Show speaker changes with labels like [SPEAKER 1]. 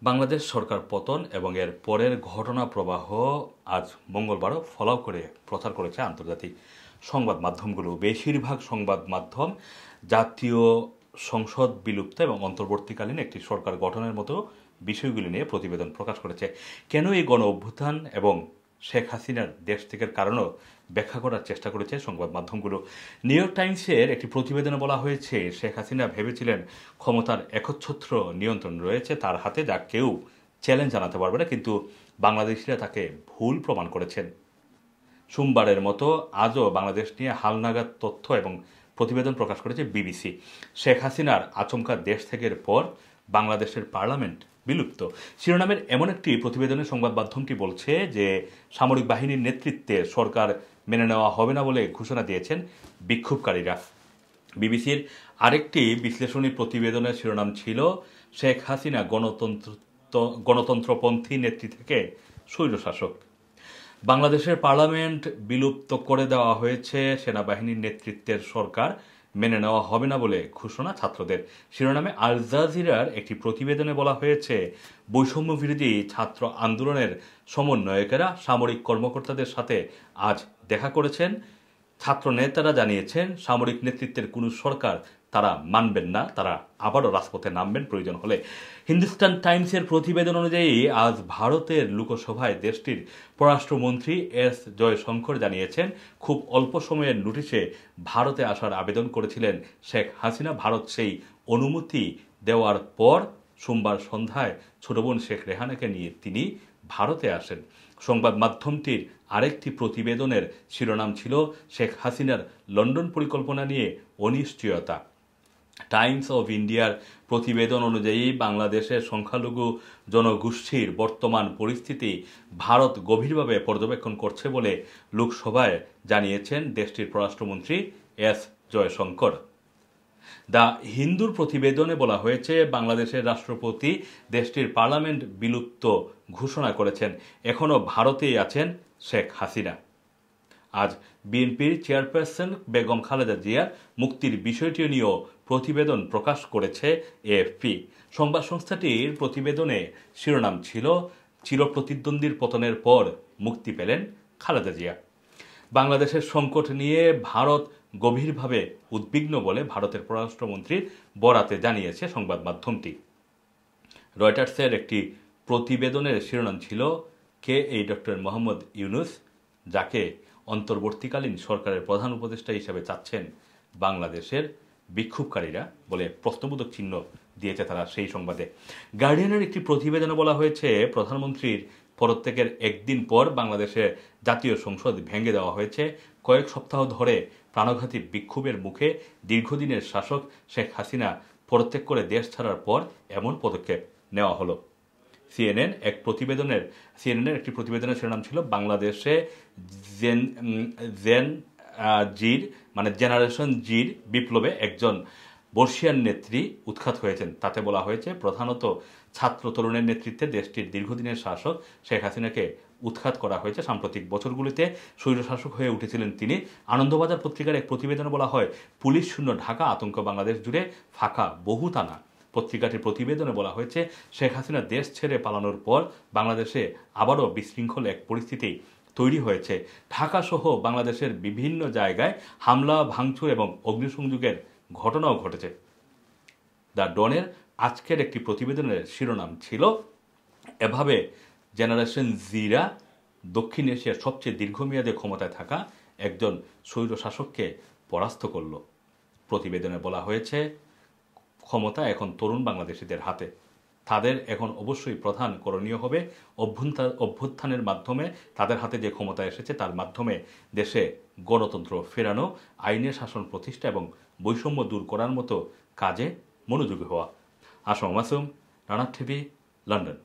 [SPEAKER 1] বাংলাদেশ সরকার পতন এবং এর পরের ঘটনা প্রবাহ আজ মঙ্গলবারও ফলাও করে প্রচার করেছে আন্তর্জাতিক সংবাদ মাধ্যমগুলো। বেশিরভাগ সংবাদ মাধ্যম জাতীয় সংসদ বিলুপ্ত এবং অন্তর্বর্তীকালীন একটি সরকার গঠনের মতো বিষয়গুলি নিয়ে প্রতিবেদন প্রকাশ করেছে। কেন এই গণ অভ্যুত্থান এবং শেখ হাসিনার দেশ ত্যাগের কারণও ব্যাখ্যা করার চেষ্টা করেছে সংবাদ মাধ্যমগুলো। নিউ ইয়র্ক টাইমসের একটি প্রতিবেদনে বলা হয়েছে, শেখ হাসিনা ভেবেছিলেন ক্ষমতার একচ্ছত্র নিয়ন্ত্রণ রয়েছে তার হাতে, যা কেউ চ্যালেঞ্জ জানাতে পারবে না, কিন্তু বাংলাদেশিরা তাকে ভুল প্রমাণ করেছেন। সোমবারের মতো আজও বাংলাদেশ নিয়ে হালনাগাদ তথ্য এবং প্রতিবেদন প্রকাশ করেছে বিবিসি। শেখ হাসিনার আচমকা দেশ ত্যাগের পর বাংলাদেশের পার্লামেন্ট বিলুপ্ত শিরোনামের এমন একটি প্রতিবেদনে সংবাদ মাধ্যমটি বলছে যে সামরিক বাহিনীর নেতৃত্বে সরকার মেনে নেওয়া হবে না বলে ঘোষণা দিয়েছেন বিক্ষোভকারীরা। বিবিসির আরেকটি বিশ্লেষণী প্রতিবেদনের শিরোনাম ছিল, শেখ হাসিনা গণতন্ত্রপন্থী নেত্রী থেকে স্বৈরশাসক। বাংলাদেশের পার্লামেন্ট বিলুপ্ত করে দেওয়া হয়েছে, সেনাবাহিনীর নেতৃত্বের সরকার মেনে নেওয়া হবে না বলে ঘোষণা ছাত্রদের। শিরোনামে আল জাজিরার একটি প্রতিবেদনে বলা হয়েছে, বৈষম্য বিরোধী ছাত্র আন্দোলনের সমন্বয়কেরা সামরিক কর্মকর্তাদের সাথে আজ দেখা করেছেন। ছাত্র নেতারা জানিয়েছেন, সামরিক নেতৃত্বের কোনো সরকার তারা মানবেন না, তারা আবারও রাজপথে নামবেন প্রয়োজন হলে। হিন্দুস্তান টাইমসের প্রতিবেদন অনুযায়ী আজ ভারতের লোকসভায় দেশটির পররাষ্ট্রমন্ত্রী এস জয়শঙ্কর জানিয়েছেন, খুব অল্প সময়ের নোটিশে ভারতে আসার আবেদন করেছিলেন শেখ হাসিনা। ভারত সেই অনুমতি দেওয়ার পর সোমবার সন্ধ্যায় ছোট বোন শেখ রেহানাকে নিয়ে তিনি ভারতে আসেন। সংবাদ মাধ্যমটির আরেকটি প্রতিবেদনের শিরোনাম ছিল, শেখ হাসিনার লন্ডন পরিকল্পনা নিয়ে অনিশ্চয়তা। টাইমস অব ইন্ডিয়ার প্রতিবেদন অনুযায়ী বাংলাদেশের সংখ্যালঘু জনগোষ্ঠীর বর্তমান পরিস্থিতি ভারত গভীরভাবে পর্যবেক্ষণ করছে বলে লোকসভায় জানিয়েছেন দেশটির পররাষ্ট্রমন্ত্রী এস জয়শঙ্কর। দ্য হিন্দুর প্রতিবেদনে বলা হয়েছে, বাংলাদেশের রাষ্ট্রপতি দেশটির পার্লামেন্ট বিলুপ্ত ঘোষণা করেছেন, এখনও ভারতেই আছেন শেখ হাসিনা। আজ বিএনপির চেয়ারপারসন বেগম খালেদা জিয়ার মুক্তির বিষয়টি নিয়েও প্রতিবেদন প্রকাশ করেছে এএফপি। সংবাদ সংস্থাটির প্রতিবেদনে শিরোনাম ছিল, চিরপ্রতিদ্বন্দ্বীর পতনের পর মুক্তি পেলেন খালেদা জিয়া। বাংলাদেশের সংকট নিয়ে ভারত গভীরভাবে উদ্বিগ্ন বলে ভারতের পররাষ্ট্রমন্ত্রীর বরাতে জানিয়েছে সংবাদ মাধ্যমটি। রয়টার্সের একটি প্রতিবেদনের শিরোনাম ছিল, কে এই ডক্টর মোহাম্মদ ইউনুস, যাকে অন্তর্বর্তীকালীন সরকারের প্রধান উপদেষ্টা হিসেবে চাচ্ছেন বাংলাদেশের বিক্ষোভকারীরা বলে প্রশ্নবোধক চিহ্ন দিয়েছে তারা সেই সংবাদে। গার্ডিয়ানের একটি প্রতিবেদনে বলা হয়েছে, প্রধানমন্ত্রীর পদত্যাগের একদিন পর বাংলাদেশের জাতীয় সংসদ ভেঙে দেওয়া হয়েছে। কয়েক সপ্তাহ ধরে প্রাণঘাতী বিক্ষোভের মুখে দীর্ঘদিনের শাসক শেখ হাসিনা পদত্যাগ করে দেশ ছাড়ার পর এমন পদক্ষেপ নেওয়া হলো। সিএনএনের একটি প্রতিবেদনের শিরোনাম ছিল, বাংলাদেশে জেনারেশন জির বিপ্লবে একজন বর্ষিয়ান নেত্রী উৎখাত হয়েছেন। তাতে বলা হয়েছে, প্রধানত ছাত্র তরুণের নেতৃত্বে দেশটির দীর্ঘদিনের শাসক শেখ হাসিনাকে উৎখাত করা হয়েছে। সাম্প্রতিক বছরগুলিতে স্বৈরশাসক হয়ে উঠেছিলেন তিনি। আনন্দবাজার পত্রিকার এক প্রতিবেদনে বলা হয়, পুলিশ শূন্য ঢাকা, আতঙ্ক বাংলাদেশ জুড়ে, ফাঁকা বহু থানা। পত্রিকাটির প্রতিবেদনে বলা হয়েছে, শেখ হাসিনা দেশ ছেড়ে পালানোর পর বাংলাদেশে আবারও বিশৃঙ্খল এক পরিস্থিতি তৈরি হয়েছে। ঢাকা সহ বাংলাদেশের বিভিন্ন জায়গায় হামলা, ভাঙচুর এবং অগ্নিসংযোগের ঘটনাও ঘটেছে। দ্য ডনের আজকের একটি প্রতিবেদনের শিরোনাম ছিল, এভাবে জেনারেশন জিরা দক্ষিণ এশিয়ার সবচেয়ে দীর্ঘমেয়াদে ক্ষমতায় থাকা একজন স্বৈরশাসককে পরাস্ত করল। প্রতিবেদনে বলা হয়েছে, ক্ষমতা এখন তরুণ বাংলাদেশিদের হাতে। তাদের এখন অবশ্যই প্রধান করণীয় হবে অভ্যুত্থানের মাধ্যমে তাদের হাতে যে ক্ষমতা এসেছে তার মাধ্যমে দেশে গণতন্ত্র ফেরানো, আইনের শাসন প্রতিষ্ঠা এবং বৈষম্য দূর করার মতো কাজে মনোযোগী হওয়া। Assam Masum, Rana TV, London.